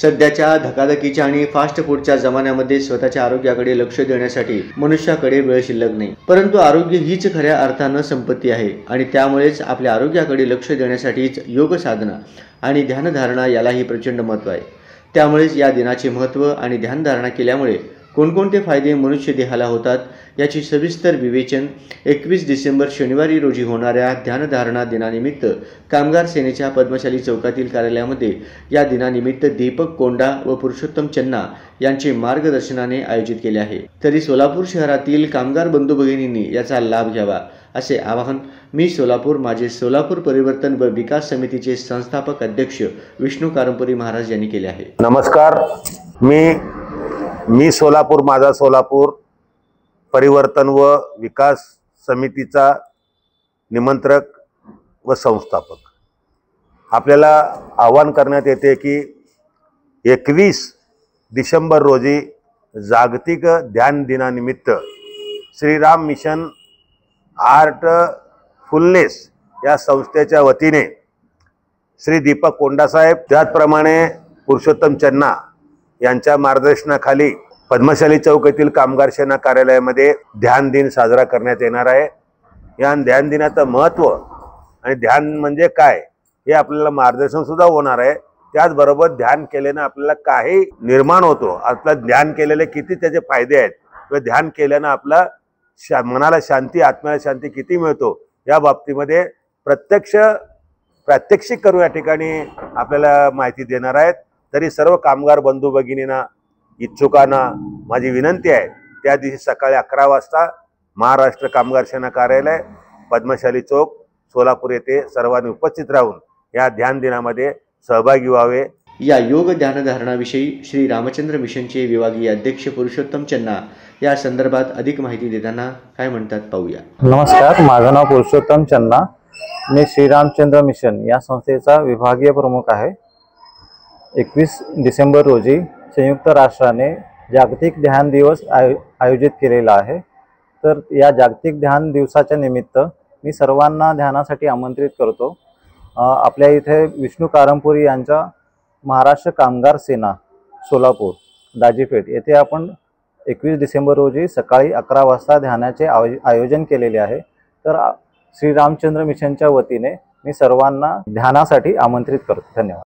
सध्याच्या धकाधकीच्या आणि फास्ट फूडच्या जमान्यामध्ये स्वतःच्या आरोग्याकडे लक्ष देण्यासाठी मनुष्याकडे वेळ शिल्लक नाही। परंतु आरोग्य हीच खऱ्या अर्थानं संपत्ती आहे आणि त्यामुळेच आपल्या आरोग्याकडे लक्ष देण्यासाठीच योग साधना आणि ध्यानधारणा यालाही प्रचंड महत्त्व आहे। त्यामुळेच या दिनाचे महत्त्व आणि ध्यानधारणा केल्यामुळे कोणकोणते फायदे मनुष्य देहाला होतात याची सविस्तर विवेचन 21 डिसेंबर शनिवारी रोजी होणाऱ्या ध्यानधारणा दिनानिमित्त कामगार सेनेच्या पद्मशाली चौकातील कार्यालयामध्ये या दिनानिमित्त दीपक कोंडा व पुरुषोत्तम चन्ना यांचे मार्गदर्शनाने आयोजित केले आहे। तरी सोलापूर शहरातील कामगार बंधू भगिनींनी याचा लाभ घ्यावा असे आवाहन मी सोलापूर माझे सोलापूर परिवर्तन व विकास समितीचे संस्थापक अध्यक्ष विष्णू कारंपुरी महाराज यांनी केले आहे। नमस्कार, मी सोलापूर माझा सोलापूर परिवर्तन व विकास समितीचा निमंत्रक व संस्थापक। आपल्याला आवाहन करण्यात येते की 21 डिसेंबर रोजी जागतिक ध्यान दिनानिमित्त श्रीराम मिशन आर्ट फुलनेस या संस्थेच्या वतीने श्री दीपक कोंडा साहेब त्याचप्रमाणे पुरुषोत्तम चन्ना यांच्या मार्गदर्शनाखाली पद्मशाली चौक येथील कामगार सेना कार्यालयामध्ये ध्यान दिन साजरा करण्यात येणार आहे। या ध्यान दिनाचं महत्त्व आणि ध्यान म्हणजे काय हे आपल्याला मार्गदर्शन सुद्धा होणार आहे। त्याचबरोबर ध्यान केल्याने आपल्याला काही निर्माण होतो, आपलं ध्यान केलेले किती त्याचे फायदे आहेत व ध्यान केल्याने आपला मनाला शांती, आत्म्याला शांती किती मिळतो या बाबतीमध्ये प्रात्यक्षिक करू या ठिकाणी आपल्याला माहिती देणार आहेत। तरी सर्व कामगार बंधू भगिनींना, इच्छुकांना माझी विनंती आहे, त्या दिवशी सकाळी 11 वाजता महाराष्ट्र कामगार सेना कार्यालय पद्मशाली चौक सोलापूर येथे सर्वांनी उपस्थित राहून या ध्यान दिनामध्ये सहभागी व्हावे। या योग ध्यानधारणाविषयी श्री रामचंद्र मिशनचे विभागीय अध्यक्ष पुरुषोत्तम चन्ना या संदर्भात अधिक माहिती देताना काय म्हणतात पाहूया। नमस्कार, माझं नाव पुरुषोत्तम चन्ना, मी श्रीरामचंद्र मिशन या संस्थेचा विभागीय प्रमुख आहे। 21 डिसेंबर रोजी संयुक्त राष्ट्राने जागतिक ध्यान दिवस आयोजित केलेला आहे। तर या जागतिक ध्यान दिवसाच्या निमित्त मी सर्वांना ध्यानासाठी आमंत्रित करतो। आपल्या इथे विष्णू कारंपुरी यांच्या महाराष्ट्र कामगार सेना सोलापूर दाजीपेठ येथे आपण 21 डिसेंबर रोजी सकाळी 11 वाजता ध्यानाचे आयोजन केलेले आहे। तर श्री रामचंद्र मिशनच्या वतीने मी सर्वांना ध्यानासाठी आमंत्रित करतो। धन्यवाद।